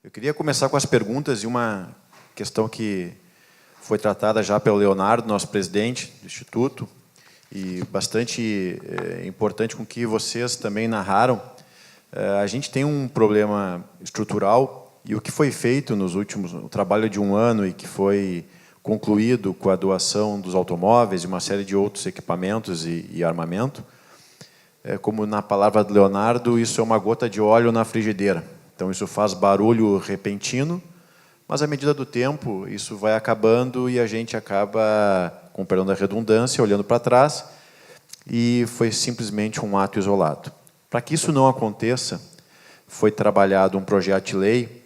Eu queria começar com as perguntas e uma questão que foi tratada já pelo Leonardo, nosso presidente do Instituto, e bastante importante com o que vocês também narraram. A gente tem um problema estrutural e o que foi feito nos últimos, o trabalho de um ano e que foi concluído com a doação dos automóveis e uma série de outros equipamentos e armamento, como na palavra do Leonardo, isso é uma gota de óleo na frigideira. Então, isso faz barulho repentino, mas, à medida do tempo, isso vai acabando e a gente acaba, com perdão da redundância, olhando para trás, e foi simplesmente um ato isolado. Para que isso não aconteça, foi trabalhado um projeto de lei,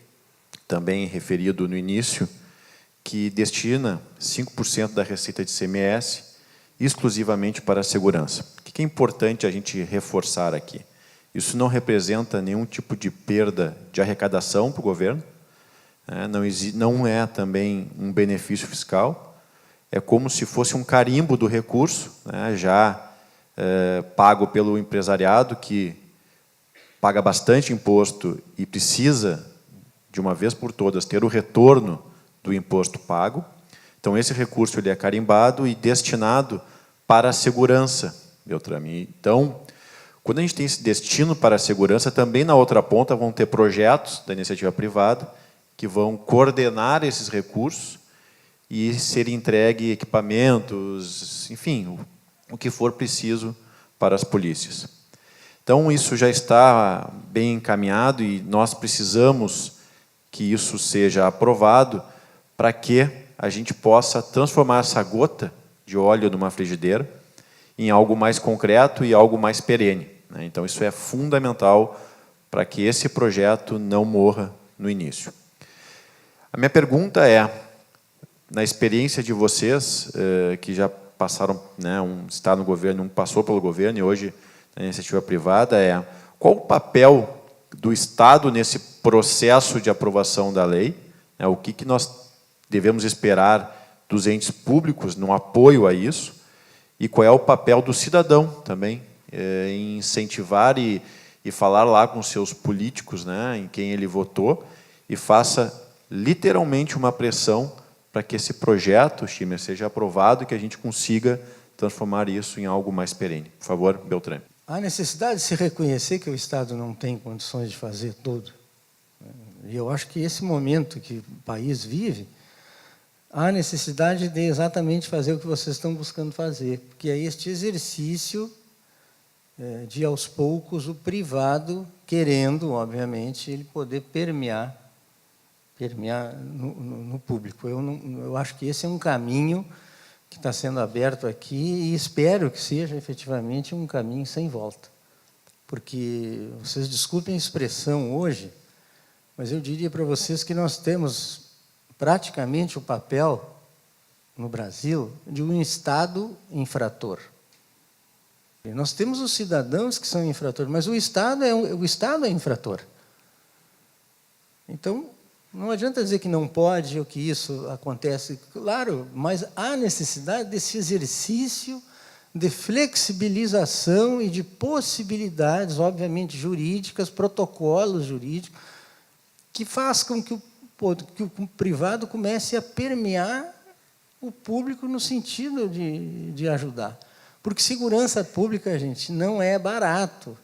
também referido no início, que destina 5% da receita de ICMS exclusivamente para a segurança. O que é importante a gente reforçar aqui? Isso não representa nenhum tipo de perda de arrecadação para o governo, não é também um benefício fiscal, é como se fosse um carimbo do recurso, já pago pelo empresariado, que paga bastante imposto e precisa, de uma vez por todas, ter o retorno do imposto pago. Então, esse recurso ele é carimbado e destinado para a segurança, Beltrame. Então, quando a gente tem esse destino para a segurança, também na outra ponta vão ter projetos da iniciativa privada que vão coordenar esses recursos e ser entregue equipamentos, enfim, o que for preciso para as polícias. Então, isso já está bem encaminhado e nós precisamos que isso seja aprovado para que a gente possa transformar essa gota de óleo numa frigideira em algo mais concreto e algo mais perene. Então, isso é fundamental para que esse projeto não morra no início. A minha pergunta é, na experiência de vocês, que já passaram, um está no governo, um passou pelo governo e hoje na iniciativa privada, qual o papel do Estado nesse processo de aprovação da lei? O que nós devemos esperar dos entes públicos no apoio a isso? E qual é o papel do cidadão também em incentivar e falar lá com seus políticos, em quem ele votou, e faça literalmente uma pressão para que esse projeto, Schimmer, seja aprovado e que a gente consiga transformar isso em algo mais perene. Por favor, Beltrame. Há necessidade de se reconhecer que o Estado não tem condições de fazer tudo. E eu acho que esse momento que o país vive, há necessidade de exatamente fazer o que vocês estão buscando fazer, porque é este exercício de, aos poucos, o privado, querendo, obviamente, ele poder permear no público. Eu acho que esse é um caminho que está sendo aberto aqui e espero que seja, efetivamente, um caminho sem volta. Porque, vocês desculpem a expressão hoje, mas eu diria para vocês que nós temos praticamente o papel, no Brasil, de um Estado infrator. Nós temos os cidadãos que são infratores, mas o Estado é infrator. Então, não adianta dizer que não pode ou que isso acontece. Claro, mas há necessidade desse exercício de flexibilização e de possibilidades, obviamente, jurídicas, protocolos jurídicos, que façam com que o privado comece a permear o público no sentido de ajudar. Porque segurança pública, gente, não é barato.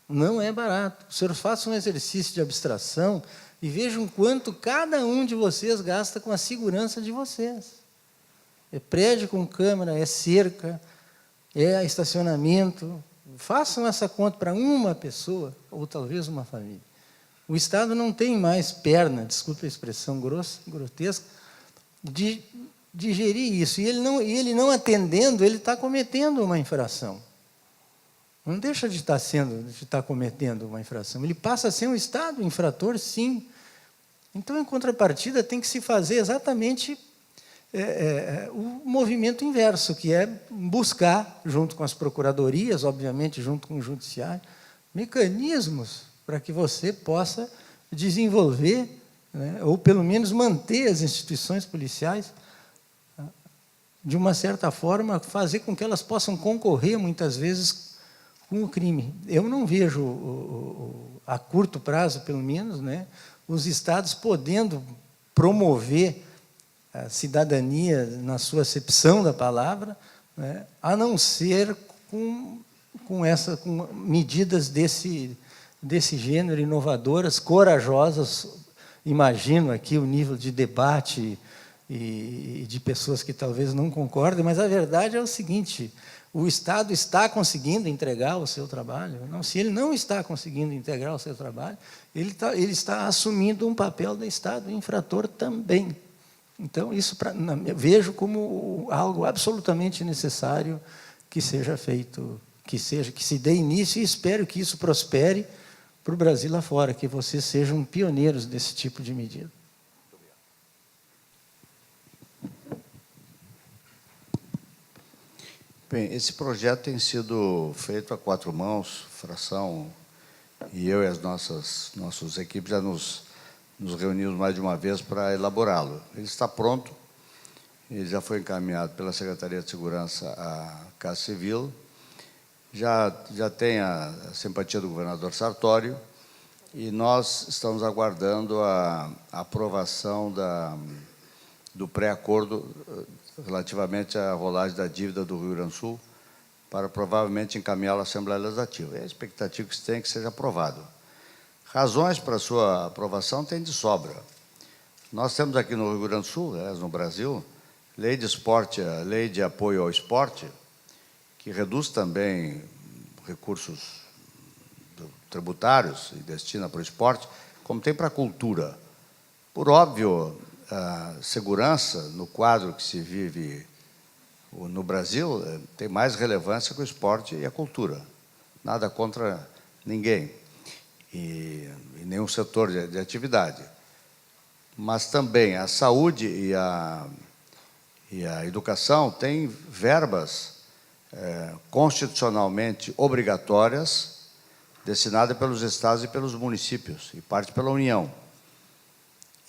Não é barato. Os senhores façam um exercício de abstração e vejam quanto cada um de vocês gasta com a segurança de vocês. É prédio com câmera, é cerca, é estacionamento. Façam essa conta para uma pessoa, ou talvez uma família. O Estado não tem mais perna, desculpe a expressão grotesca, de gerir isso. E ele não atendendo, ele está cometendo uma infração. Não deixa de estar cometendo uma infração. Ele passa a ser um Estado infrator, sim. Então, em contrapartida, tem que se fazer exatamente o movimento inverso, que é buscar, junto com as procuradorias, obviamente, junto com o judiciário, mecanismos para que você possa desenvolver, ou pelo menos manter as instituições policiais, de uma certa forma, fazer com que elas possam concorrer, muitas vezes, com o crime. Eu não vejo, a curto prazo, pelo menos, os estados podendo promover a cidadania na sua acepção da palavra, né, a não ser com medidas desse gênero, inovadoras, corajosas. Imagino aqui o nível de debate e de pessoas que talvez não concordem, mas a verdade é o seguinte: o Estado está conseguindo entregar o seu trabalho? Não, se ele não está conseguindo integrar o seu trabalho, ele está assumindo um papel do Estado infrator também. Então, isso eu vejo como algo absolutamente necessário que seja feito, que se dê início, e espero que isso prospere para o Brasil lá fora, que vocês sejam pioneiros desse tipo de medida. Bem, esse projeto tem sido feito a 4 mãos, Fração e eu e as nossas equipes já nos reunimos mais de uma vez para elaborá-lo. Ele está pronto, ele já foi encaminhado pela Secretaria de Segurança à Casa Civil, já tem a simpatia do governador Sartório, e nós estamos aguardando a aprovação do pré-acordo relativamente à rolagem da dívida do Rio Grande do Sul, para provavelmente encaminhá-lo à Assembleia Legislativa. É a expectativa que se tem que seja aprovado. Razões para a sua aprovação tem de sobra. Nós temos aqui no Rio Grande do Sul, no Brasil, lei de esporte, a lei de apoio ao esporte, que reduz também recursos tributários e destina para o esporte, como tem para a cultura. Por óbvio, a segurança, no quadro que se vive no Brasil, tem mais relevância que o esporte e a cultura. Nada contra ninguém, e nenhum setor de atividade. Mas também a saúde e a educação têm verbas constitucionalmente obrigatórias, destinada pelos estados e pelos municípios, e parte pela União.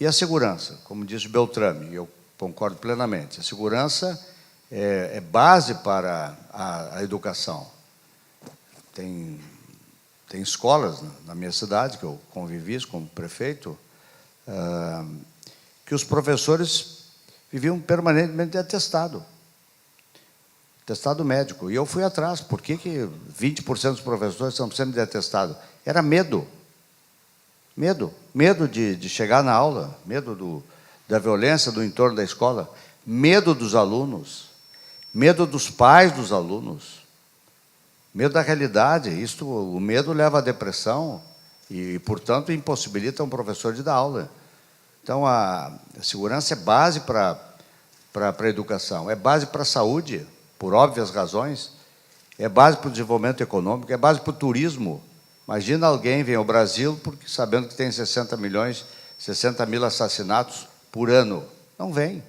E a segurança, como disse Beltrame, e eu concordo plenamente, a segurança é base para a educação. Tem escolas na minha cidade, que eu convivi como prefeito, que os professores viviam permanentemente de atestado médico. E eu fui atrás. Por que 20% dos professores estão precisando de atestado? Era medo. Medo de chegar na aula, medo da violência do entorno da escola, medo dos alunos, medo dos pais dos alunos, medo da realidade. O medo leva à depressão e, portanto, impossibilita um professor de dar aula. Então, a segurança é base para a educação, é base para a saúde, por óbvias razões, é base para o desenvolvimento econômico, é base para o turismo. Imagina alguém vem ao Brasil porque sabendo que tem 60 mil assassinatos por ano. Não vem.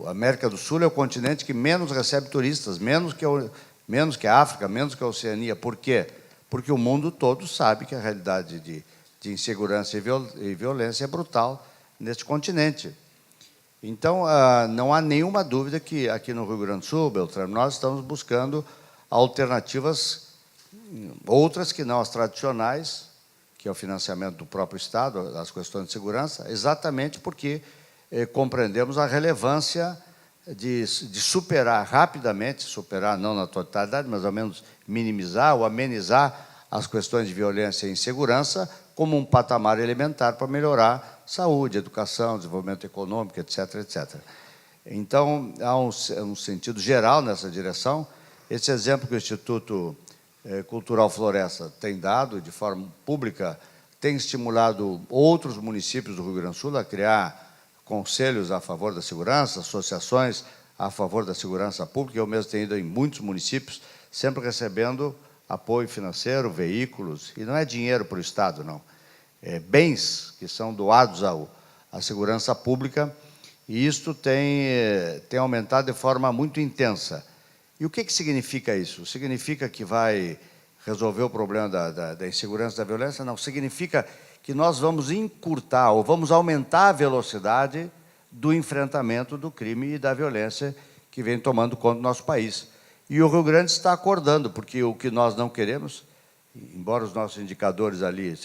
A América do Sul é o continente que menos recebe turistas, menos que a África, menos que a Oceania. Por quê? Porque o mundo todo sabe que a realidade de insegurança e violência é brutal neste continente. Então, não há nenhuma dúvida que aqui no Rio Grande do Sul, Beltrame, nós estamos buscando alternativas, outras que não as tradicionais, que é o financiamento do próprio Estado, das questões de segurança, exatamente porque compreendemos a relevância de superar rapidamente, superar não na totalidade, mas ao menos minimizar ou amenizar as questões de violência e insegurança como um patamar elementar para melhorar saúde, educação, desenvolvimento econômico, etc., etc. Então, há um sentido geral nessa direção. Esse exemplo que o Instituto Cultural Floresta tem dado de forma pública tem estimulado outros municípios do Rio Grande do Sul a criar conselhos a favor da segurança, associações a favor da segurança pública. Eu mesmo tenho ido em muitos municípios, sempre recebendo apoio financeiro, veículos, e não é dinheiro para o Estado, não. Bens que são doados à segurança pública, e isto tem aumentado de forma muito intensa. E o que significa isso? Significa que vai resolver o problema da insegurança e da violência? Não, significa que nós vamos encurtar ou vamos aumentar a velocidade do enfrentamento do crime e da violência que vem tomando conta do nosso país. E o Rio Grande está acordando, porque o que nós não queremos, embora os nossos indicadores ali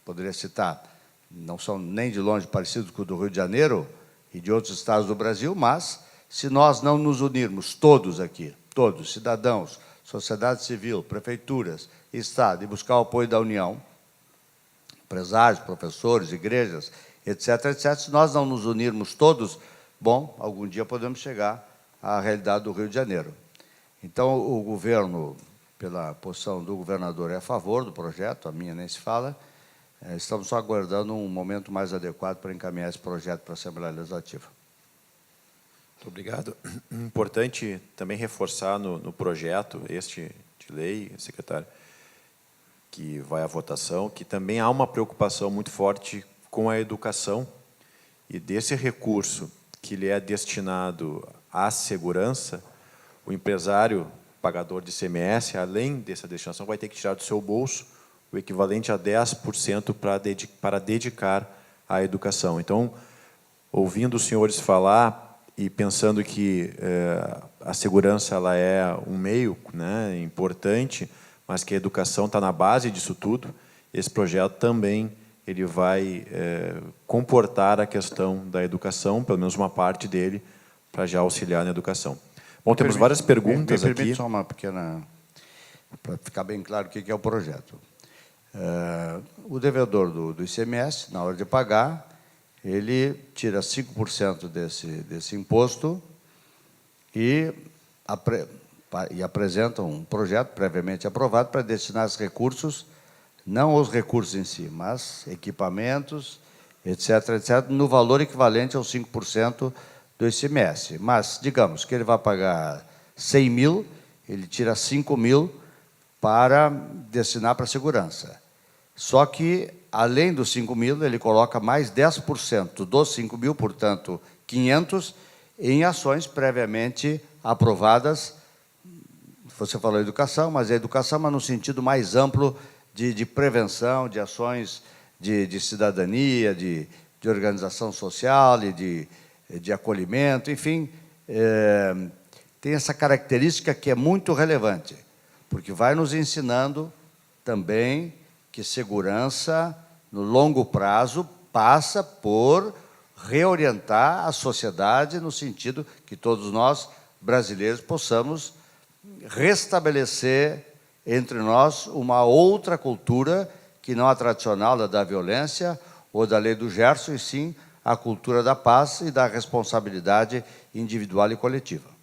poderia citar, não são nem de longe parecidos com o do Rio de Janeiro e de outros estados do Brasil, mas se nós não nos unirmos todos aqui, todos, cidadãos, sociedade civil, prefeituras, Estado, e buscar o apoio da União, empresários, professores, igrejas, etc., etc., se nós não nos unirmos todos, bom, algum dia podemos chegar à realidade do Rio de Janeiro. Então, o governo, pela posição do governador, é a favor do projeto, a minha nem se fala. Estamos só aguardando um momento mais adequado para encaminhar esse projeto para a Assembleia Legislativa. Muito obrigado. Importante também reforçar no projeto este de lei, secretário, que vai à votação, que também há uma preocupação muito forte com a educação e desse recurso que lhe é destinado à segurança, o empresário pagador de ICMS, além dessa destinação, vai ter que tirar do seu bolso o equivalente a 10% para dedicar à educação. Então, ouvindo os senhores falar e pensando que a segurança ela é um meio, né, importante, mas que a educação está na base disso tudo, esse projeto também ele vai comportar a questão da educação, pelo menos uma parte dele, para já auxiliar na educação. Bom, temos várias perguntas me aqui. permite só uma pequena, para ficar bem claro o que é o projeto. O devedor do ICMS, na hora de pagar, ele tira 5% desse imposto e apresenta um projeto previamente aprovado para destinar os recursos, não os recursos em si, mas equipamentos, etc., etc., no valor equivalente aos 5% do ICMS. Mas, digamos que ele vai pagar 100 mil, ele tira 5 mil para destinar para a segurança. Só que, além dos 5 mil, ele coloca mais 10% dos 5 mil, portanto, 500, em ações previamente aprovadas. Você falou educação, mas é educação, mas no sentido mais amplo de prevenção, de ações de cidadania, de organização social e de acolhimento, enfim, tem essa característica que é muito relevante, porque vai nos ensinando também que segurança, no longo prazo, passa por reorientar a sociedade no sentido que todos nós, brasileiros, possamos restabelecer entre nós uma outra cultura que não a tradicional da violência ou da lei do Gerson, e sim a cultura da paz e da responsabilidade individual e coletiva.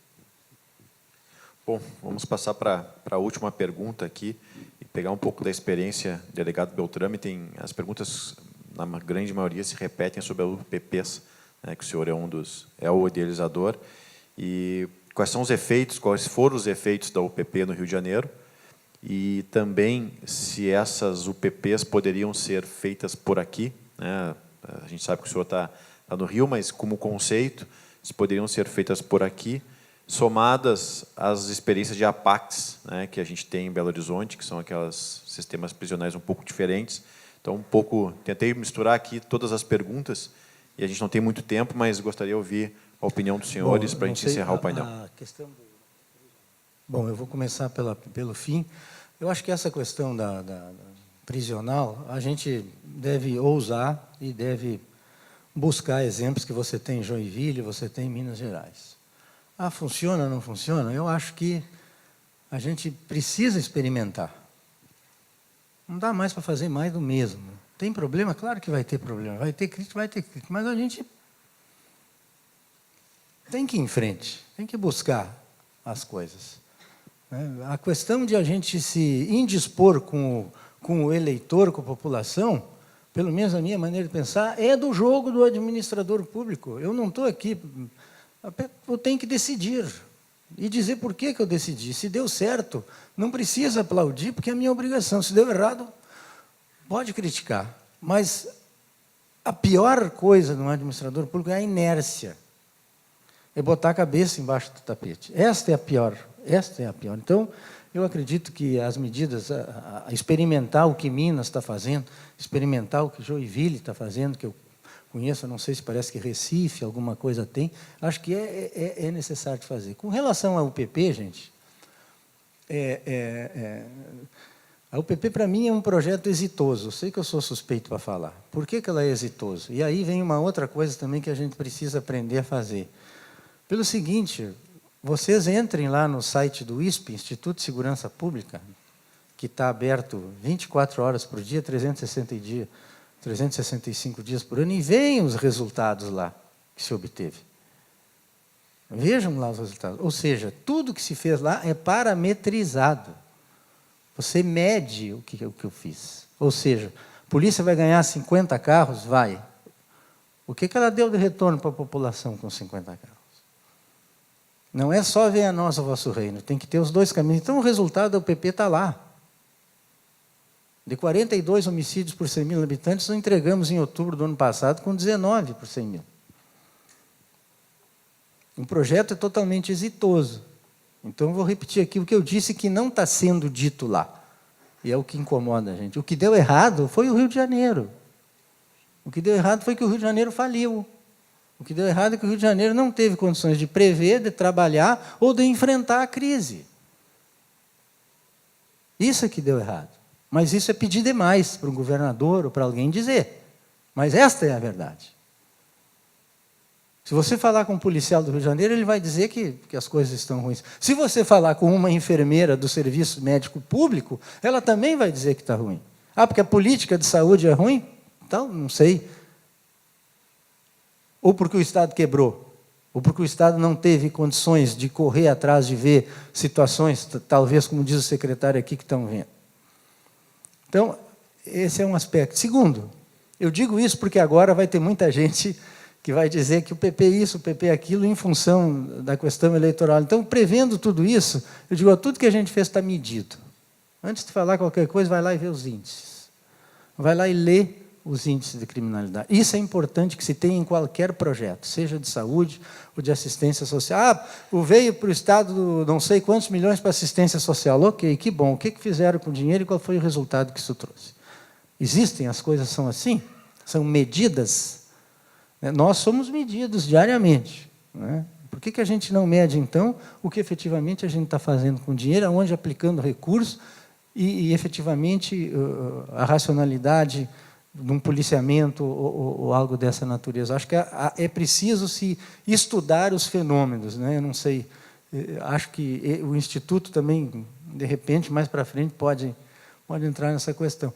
Bom, vamos passar para a última pergunta aqui e pegar um pouco da experiência do delegado Beltrame. As perguntas, na grande maioria, se repetem sobre a UPPs, né, que o senhor é o idealizador. E quais são os efeitos, quais foram os efeitos da UPP no Rio de Janeiro? E também se essas UPPs poderiam ser feitas por aqui, né? A gente sabe que o senhor está no Rio, mas como conceito, se poderiam ser feitas por aqui, somadas às experiências de APACs, né, que a gente tem em Belo Horizonte, que são aqueles sistemas prisionais um pouco diferentes. Então, tentei misturar aqui todas as perguntas, e a gente não tem muito tempo, mas gostaria de ouvir a opinião dos senhores para a gente encerrar o painel. Bom, eu vou começar pelo fim. Eu acho que essa questão da prisional, a gente deve ousar e deve buscar exemplos que você tem em Joinville, você tem em Minas Gerais. Funciona ou não funciona? Eu acho que a gente precisa experimentar. Não dá mais para fazer mais do mesmo. Tem problema? Claro que vai ter problema. Vai ter crítica, mas a gente tem que ir em frente, tem que buscar as coisas. A questão de a gente se indispor com o eleitor, com a população, pelo menos a minha maneira de pensar, é do jogo do administrador público. Eu não estou aqui... Eu tenho que decidir e dizer por que eu decidi. Se deu certo, não precisa aplaudir, porque é a minha obrigação. Se deu errado, pode criticar. Mas a pior coisa de um administrador público é a inércia. É botar a cabeça embaixo do tapete. Esta é a pior. Então, eu acredito que as medidas, experimentar o que Minas está fazendo, experimentar o que Joinville está fazendo, que eu conheço, não sei se parece que Recife, alguma coisa tem, acho que é necessário de fazer. Com relação ao UPP, gente, A UPP, para mim, é um projeto exitoso. Eu sei que eu sou suspeito para falar. Por que ela é exitoso? E aí vem uma outra coisa também que a gente precisa aprender a fazer. Pelo seguinte, vocês entrem lá no site do ISP, Instituto de Segurança Pública, que está aberto 24 horas por dia, 365 dias por ano, e vejam os resultados lá que se obteve. Vejam lá os resultados. Ou seja, tudo que se fez lá é parametrizado. Você mede o que eu fiz. Ou seja, a polícia vai ganhar 50 carros? Vai. O que ela deu de retorno para a população com 50 carros? Não é só venha a nós o vosso reino, tem que ter os dois caminhos. Então, o resultado da UPP está lá. De 42 homicídios por 100 mil habitantes, nós entregamos em outubro do ano passado com 19 por 100 mil. O projeto é totalmente exitoso. Então, eu vou repetir aqui o que eu disse que não está sendo dito lá. E é o que incomoda a gente. O que deu errado foi o Rio de Janeiro. O que deu errado foi que o Rio de Janeiro faliu. O que deu errado é que o Rio de Janeiro não teve condições de prever, de trabalhar ou de enfrentar a crise. Isso é que deu errado. Mas isso é pedir demais para um governador ou para alguém dizer. Mas esta é a verdade. Se você falar com um policial do Rio de Janeiro, ele vai dizer que as coisas estão ruins. Se você falar com uma enfermeira do serviço médico público, ela também vai dizer que está ruim. Ah, porque a política de saúde é ruim? Então, não sei. Ou porque o Estado quebrou. Ou porque o Estado não teve condições de correr atrás de ver situações, talvez, como diz o secretário aqui, que estão vendo. Então, esse é um aspecto. Segundo, eu digo isso porque agora vai ter muita gente que vai dizer que o PP isso, o PP aquilo, em função da questão eleitoral. Então, prevendo tudo isso, eu digo, tudo que a gente fez está medido. Antes de falar qualquer coisa, vai lá e vê os índices. Vai lá e lê os índices de criminalidade. Isso é importante que se tenha em qualquer projeto, seja de saúde ou de assistência social. Ah, veio para o Estado não sei quantos milhões para assistência social. Ok, que bom. O que fizeram com o dinheiro e qual foi o resultado que isso trouxe? Existem, as coisas são assim? São medidas. Nós somos medidos diariamente. Né? Por que a gente não mede, então, o que efetivamente a gente está fazendo com o dinheiro, aonde aplicando recursos e efetivamente, a racionalidade de um policiamento ou algo dessa natureza? Acho que é preciso se estudar os fenômenos. Né? Eu não sei, acho que o Instituto também, de repente, mais para frente, pode entrar nessa questão.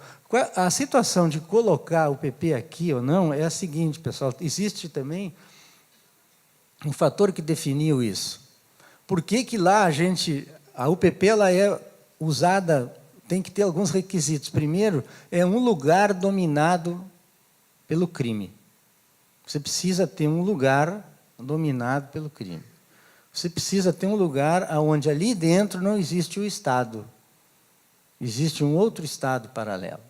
A situação de colocar o PP aqui ou não é a seguinte, pessoal, existe também um fator que definiu isso. Por que lá a UPP ela é usada, tem que ter alguns requisitos. Primeiro, é um lugar dominado pelo crime. Você precisa ter um lugar dominado pelo crime. Você precisa ter um lugar onde ali dentro não existe o Estado. Existe um outro Estado paralelo.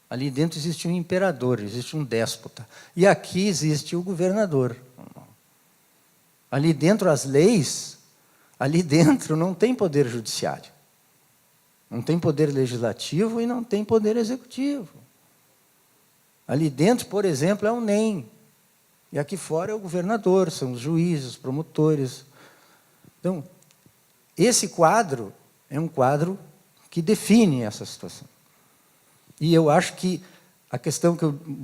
Ali dentro existe um imperador, existe um déspota. E aqui existe o governador. Ali dentro as leis, ali dentro não tem poder judiciário. Não tem poder legislativo e não tem poder executivo. Ali dentro, por exemplo, é o NEM. E aqui fora é o governador, são os juízes, os promotores. Então, esse quadro é um quadro que define essa situação. E eu acho que a questão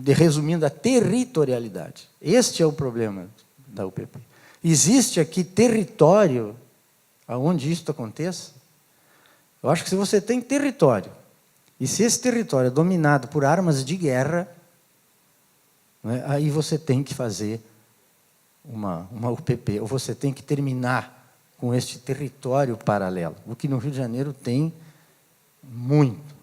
resumindo, a territorialidade. Este é o problema da UPP. Existe aqui território aonde isso aconteça? Eu acho que se você tem território, e se esse território é dominado por armas de guerra, né, aí você tem que fazer uma UPP, ou você tem que terminar com este território paralelo, o que no Rio de Janeiro tem muito.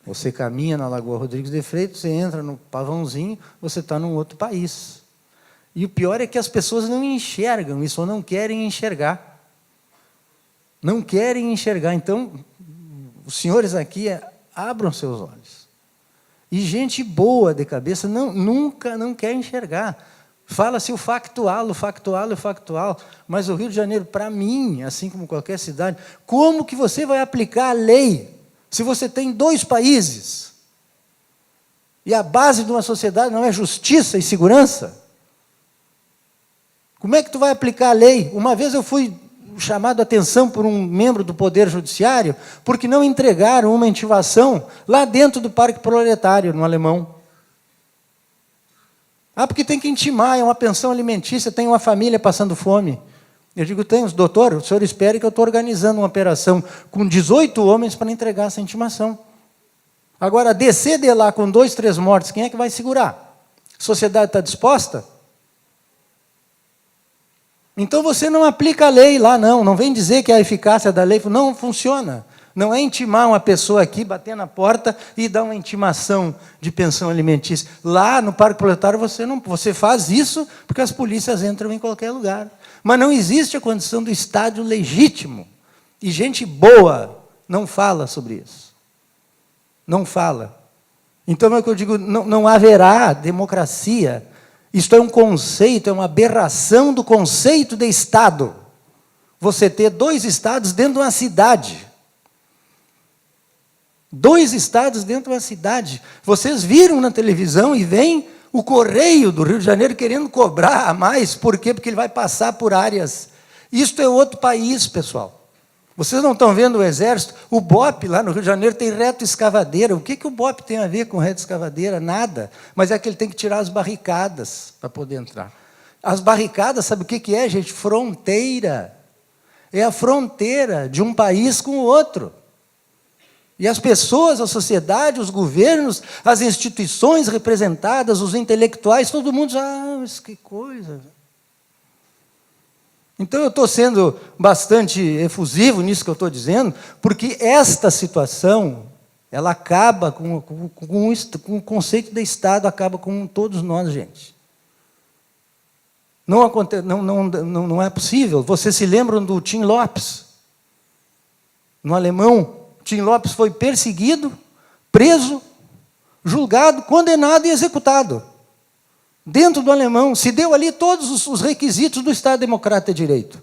Você caminha na Lagoa Rodrigues de Freitas, você entra no Pavãozinho, você está num outro país. E o pior é que as pessoas não enxergam isso, ou não querem enxergar. Não querem enxergar. Então, os senhores aqui abram seus olhos. E gente boa de cabeça nunca não quer enxergar. Fala-se o factual, mas o Rio de Janeiro, para mim, assim como qualquer cidade, como que você vai aplicar a lei se você tem dois países? E a base de uma sociedade não é justiça e segurança? Como é que tu vai aplicar a lei? Uma vez eu fui chamado a atenção por um membro do Poder Judiciário porque não entregaram uma intimação lá dentro do Parque Proletário, no Alemão. Ah, porque tem que intimar, é uma pensão alimentícia, tem uma família passando fome. Eu digo, tem, doutor, o senhor espere que eu estou organizando uma operação com 18 homens para entregar essa intimação. Agora, descer de lá com 2, 3 mortes, quem é que vai segurar? A sociedade está disposta? Então você não aplica a lei lá, não vem dizer que a eficácia da lei não funciona. Não é intimar uma pessoa aqui, bater na porta e dar uma intimação de pensão alimentícia. Lá no Parque Proletário você faz isso porque as polícias entram em qualquer lugar. Mas não existe a condição do Estado legítimo. E gente boa não fala sobre isso. Não fala. Então é o que eu digo, não haverá democracia. Isto é um conceito, é uma aberração do conceito de Estado. Você ter 2 estados dentro de uma cidade. 2 estados dentro de uma cidade. Vocês viram na televisão e vem o Correio do Rio de Janeiro querendo cobrar a mais. Por quê? Porque ele vai passar por áreas. Isto é outro país, pessoal. Vocês não estão vendo o Exército? O BOP lá no Rio de Janeiro tem reto-escavadeira. O que o BOP tem a ver com reto-escavadeira? Nada. Mas é que ele tem que tirar as barricadas para poder entrar. As barricadas, sabe o que é, gente? Fronteira. É a fronteira de um país com o outro. E as pessoas, a sociedade, os governos, as instituições representadas, os intelectuais, todo mundo já, mas que coisa. Então eu estou sendo bastante efusivo nisso que eu estou dizendo, porque esta situação, ela acaba com o conceito de Estado, acaba com todos nós, gente. Não é possível. Vocês se lembram do Tim Lopes? No Alemão, Tim Lopes foi perseguido, preso, julgado, condenado e executado. Dentro do Alemão, se deu ali todos os requisitos do Estado Democrata de Direito.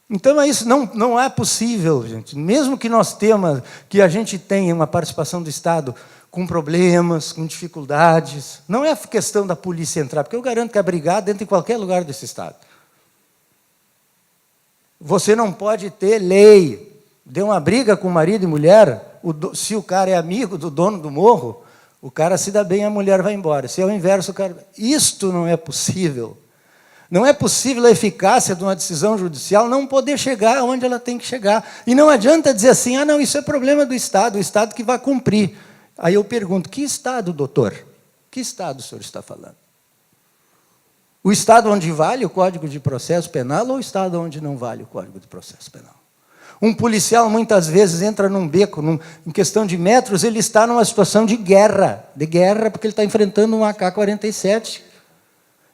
Então é isso, não é possível, gente. Mesmo que a gente tenha uma participação do Estado com problemas, com dificuldades, não é questão da polícia entrar, porque eu garanto que a brigada entra em qualquer lugar desse Estado. Você não pode ter lei. Deu uma briga com marido e mulher, se o cara é amigo do dono do morro, o cara se dá bem, a mulher vai embora. Se é o inverso, o cara... Isto não é possível. Não é possível a eficácia de uma decisão judicial não poder chegar onde ela tem que chegar. E não adianta dizer assim, não, isso é problema do Estado, o Estado que vai cumprir. Aí eu pergunto, que Estado, doutor? Que Estado o senhor está falando? O Estado onde vale o Código de Processo Penal ou o Estado onde não vale o Código de Processo Penal? Um policial, muitas vezes, entra num beco, em questão de metros, ele está numa situação de guerra, porque ele está enfrentando um AK-47.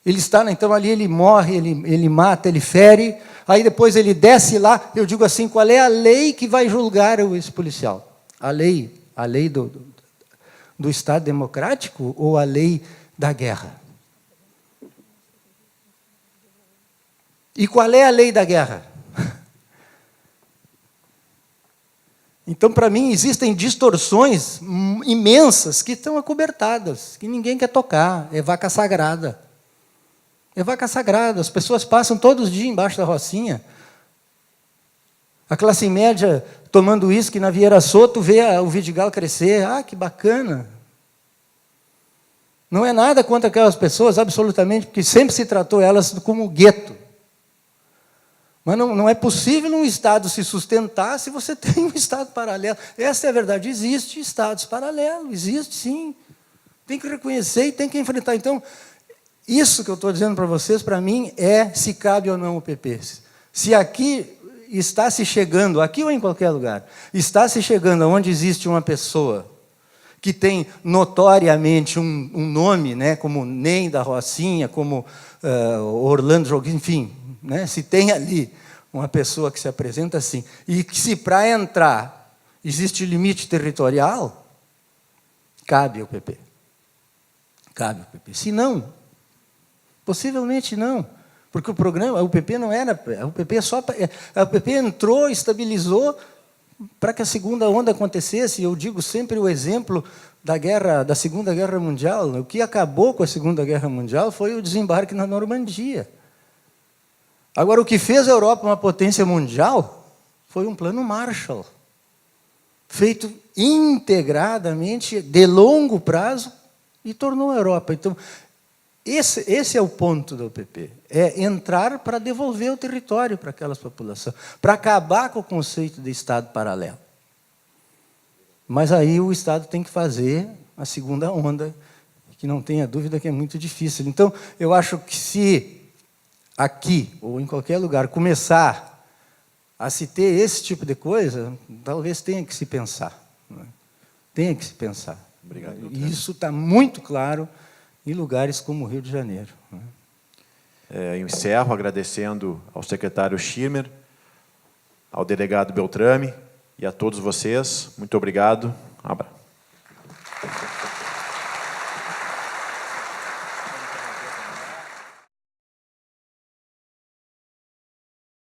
Ele está, então, ali ele morre, ele mata, ele fere, aí depois ele desce lá, eu digo assim, qual é a lei que vai julgar esse policial? A lei do Estado Democrático ou a lei da guerra? E qual é a lei da guerra? Então, para mim, existem distorções imensas que estão acobertadas, que ninguém quer tocar. É vaca sagrada. É vaca sagrada. As pessoas passam todos os dias embaixo da rocinha. A classe média tomando uísque na Vieira Soto vê o Vidigal crescer. Ah, que bacana. Não é nada contra aquelas pessoas, absolutamente, porque sempre se tratou elas como gueto. Mas não é possível um Estado se sustentar se você tem um Estado paralelo. Essa é a verdade. Existe Estados paralelos, existe sim. Tem que reconhecer e tem que enfrentar. Então, isso que eu estou dizendo para vocês, para mim, é se cabe ou não o PP. Se aqui está se chegando, aqui ou em qualquer lugar, está se chegando onde existe uma pessoa que tem notoriamente um nome, né, como Nem da Rocinha, como Orlando Joguinho, enfim, né, se tem ali uma pessoa que se apresenta assim, e que se para entrar existe limite territorial, cabe ao PP. Cabe ao PP. Se não, possivelmente não. Porque o PP não era, o PP entrou, estabilizou para que a segunda onda acontecesse. Eu digo sempre o exemplo da Segunda Guerra Mundial. O que acabou com a Segunda Guerra Mundial foi o desembarque na Normandia. Agora, o que fez a Europa uma potência mundial foi um plano Marshall, feito integradamente, de longo prazo, e tornou a Europa. Então, esse é o ponto da UPP, é entrar para devolver o território para aquelas populações, para acabar com o conceito de Estado paralelo. Mas aí o Estado tem que fazer a segunda onda, que não tenha dúvida que é muito difícil. Então, eu acho que se aqui, ou em qualquer lugar, começar a se ter esse tipo de coisa, talvez tenha que se pensar. Não é? Tenha que se pensar. Obrigado, doutor. E isso está muito claro em lugares como o Rio de Janeiro. Não é? Eu encerro agradecendo ao secretário Schirmer, ao delegado Beltrame e a todos vocês. Muito obrigado. Um abraço.